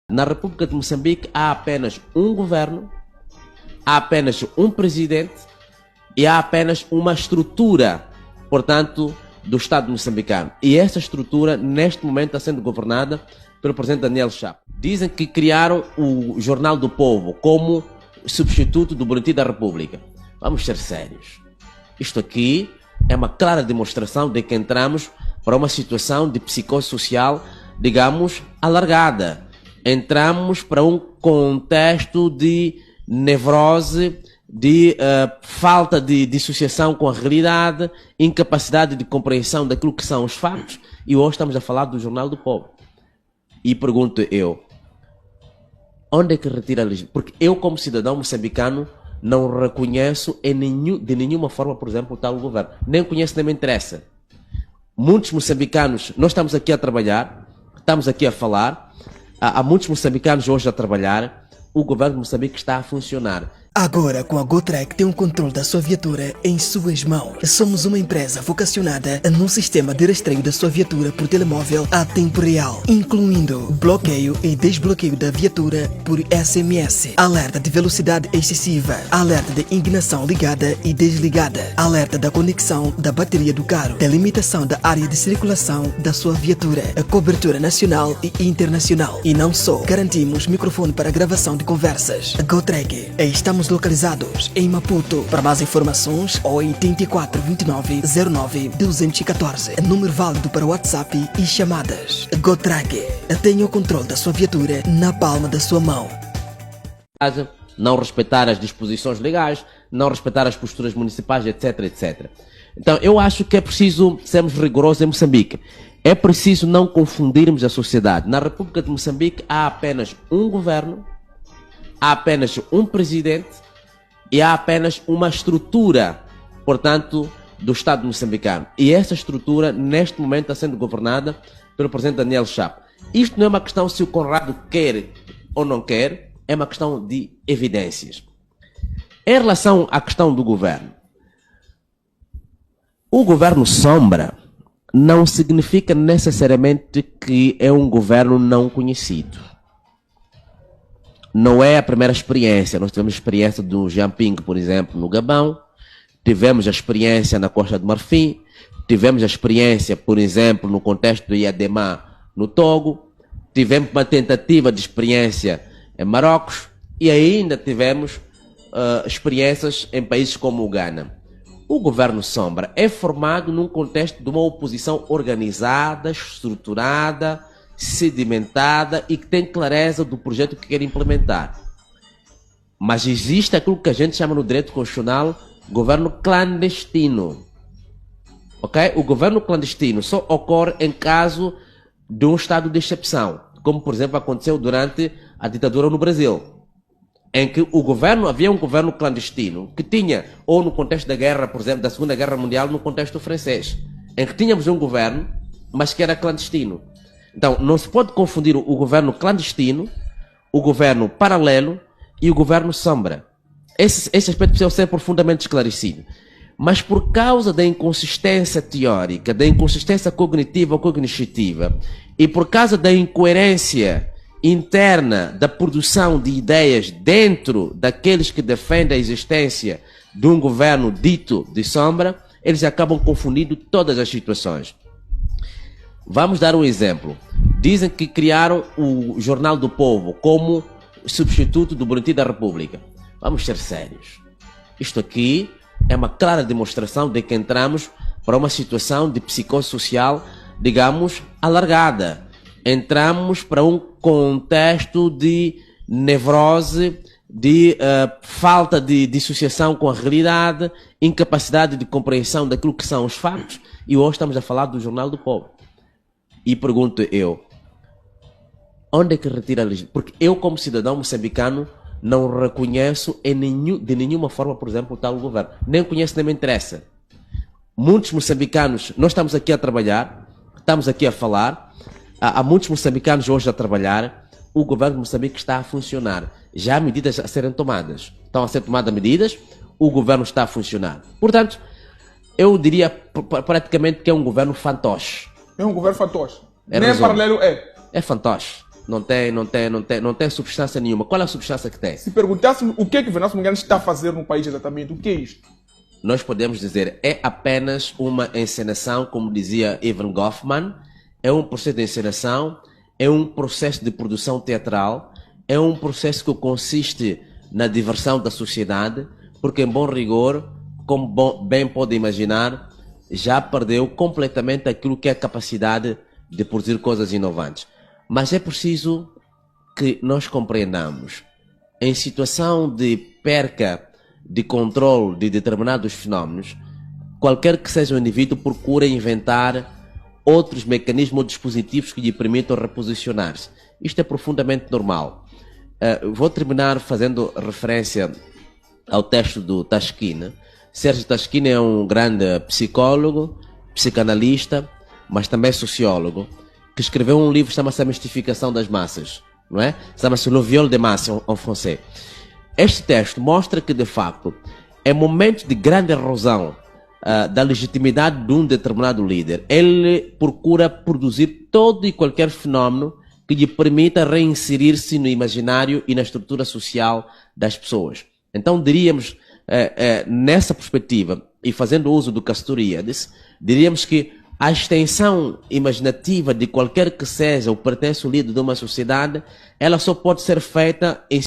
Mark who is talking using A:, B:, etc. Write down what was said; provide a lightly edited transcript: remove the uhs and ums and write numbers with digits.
A: Na República de Moçambique há apenas um governo, há apenas um presidente e há apenas uma estrutura, portanto, do Estado moçambicano. E essa estrutura, neste momento, está sendo governada pelo presidente Daniel Chapo. Dizem que criaram o Jornal do Povo como substituto do Boletim da República. Vamos ser sérios. Isto aqui é uma clara demonstração de que entramos para uma situação de psicossocial, digamos, alargada. Entramos para um contexto de nevrose, de falta de dissociação com a realidade, incapacidade de compreensão daquilo que são os fatos, e hoje estamos a falar do Jornal do Povo. E pergunto eu, onde é que retira a legislação? Porque eu, como cidadão moçambicano, não reconheço de nenhuma forma, por exemplo, o tal governo. Nem conheço, nem me interessa. Muitos moçambicanos, nós estamos aqui a trabalhar, estamos aqui a falar, há muitos moçambicanos hoje a trabalhar, o governo de Moçambique está a funcionar.
B: Agora, com a GoTrack, tem o controle da sua viatura em suas mãos. Somos uma empresa vocacionada num sistema de rastreio da sua viatura por telemóvel a tempo real, incluindo bloqueio e desbloqueio da viatura por SMS, alerta de velocidade excessiva, alerta de ignição ligada e desligada, alerta da conexão da bateria do carro, delimitação da área de circulação da sua viatura, a cobertura nacional e internacional. E não só, garantimos microfone para gravação de conversas. GoTrack, estamos localizados em Maputo. Para mais informações, 84 29 09 214. Número válido para WhatsApp e chamadas. GoTrack, tenha o controle da sua viatura na palma da sua mão.
A: Não respeitar as disposições legais, não respeitar as posturas municipais, etc, etc. Então, eu acho que é preciso sermos rigorosos em Moçambique. É preciso não confundirmos a sociedade. Na República de Moçambique há apenas um governo, há apenas um presidente e há apenas uma estrutura, portanto, do Estado moçambicano. E essa estrutura, neste momento, está sendo governada pelo presidente Daniel Chapo. Isto não é uma questão se o Conrado quer ou não quer, é uma questão de evidências. Em relação à questão do governo, o governo sombra não significa necessariamente que é um governo não conhecido. Não é a primeira experiência. Nós tivemos a experiência do Jean Ping, por exemplo, no Gabão. Tivemos a experiência na Costa do Marfim. Tivemos a experiência, por exemplo, no contexto do Iademã, no Togo. Tivemos uma tentativa de experiência em Marrocos. E ainda tivemos experiências em países como o Ghana. O governo sombra é formado num contexto de uma oposição organizada, estruturada, sedimentada e que tem clareza do projeto que quer implementar. Mas existe aquilo que a gente chama no direito constitucional governo clandestino. Ok? O governo clandestino só ocorre em caso de um estado de exceção, como por exemplo aconteceu durante a ditadura no Brasil, em que havia um governo clandestino que tinha, ou no contexto da guerra, por exemplo, da Segunda Guerra Mundial, no contexto francês, em que tínhamos um governo, mas que era clandestino. Então, não se pode confundir o governo clandestino, o governo paralelo e o governo sombra. Esse aspecto precisa ser profundamente esclarecido. Mas por causa da inconsistência teórica, da inconsistência cognitiva ou cognitiva, e por causa da incoerência interna da produção de ideias dentro daqueles que defendem a existência de um governo dito de sombra, eles acabam confundindo todas as situações. Vamos dar um exemplo. Dizem que criaram o Jornal do Povo como substituto do Boletim da República. Vamos ser sérios. Isto aqui é uma clara demonstração de que entramos para uma situação de psicossocial, digamos, alargada. Entramos para um contexto de nevrose, de falta de dissociação com a realidade, incapacidade de compreensão daquilo que são os fatos, e hoje estamos a falar do Jornal do Povo. E pergunto eu, onde é que retira a legislação? Porque eu, como cidadão moçambicano, não reconheço de nenhuma forma, por exemplo, o tal governo. Nem conheço, nem me interessa. Muitos moçambicanos, nós estamos aqui a trabalhar, estamos aqui a falar, há muitos moçambicanos hoje a trabalhar, o governo de Moçambique está a funcionar. Já há medidas a serem tomadas. Estão a ser tomadas medidas, o governo está a funcionar. Portanto, eu diria praticamente que é um governo fantoche.
C: É um governo fantoche.
A: É
C: nem
A: razão.
C: paralelo é.
A: É fantoche. não tem substância nenhuma. Qual é a substância que tem?
C: Se perguntássemos o que é que Venâncio Mondlane está a fazer no país exatamente, o que é isto?
A: Nós podemos dizer, é apenas uma encenação, como dizia Ivan Goffman, é um processo de encenação, é um processo de produção teatral, é um processo que consiste na diversão da sociedade, porque em bom rigor, como bem pode imaginar, já perdeu completamente aquilo que é a capacidade de produzir coisas inovantes. Mas é preciso que nós compreendamos, em situação de perca de controle de determinados fenómenos, qualquer que seja o indivíduo procura inventar outros mecanismos ou dispositivos que lhe permitam reposicionar-se. Isto é profundamente normal. Vou terminar fazendo referência ao texto do Tashkine. Sérgio Tashkine é um grande psicólogo, psicanalista, mas também sociólogo, que escreveu um livro que chama-se A Mistificação das Massas, não é? Chama-se Le Viol des Masses, em francês. Este texto mostra que, de facto, em momentos de grande erosão da legitimidade de um determinado líder, ele procura produzir todo e qualquer fenómeno que lhe permita reinserir-se no imaginário e na estrutura social das pessoas. Então, diríamos, nessa perspectiva, e fazendo uso do Castoriadis, diríamos que a extensão imaginativa de qualquer que seja ou pertence o líder de uma sociedade, ela só pode ser feita em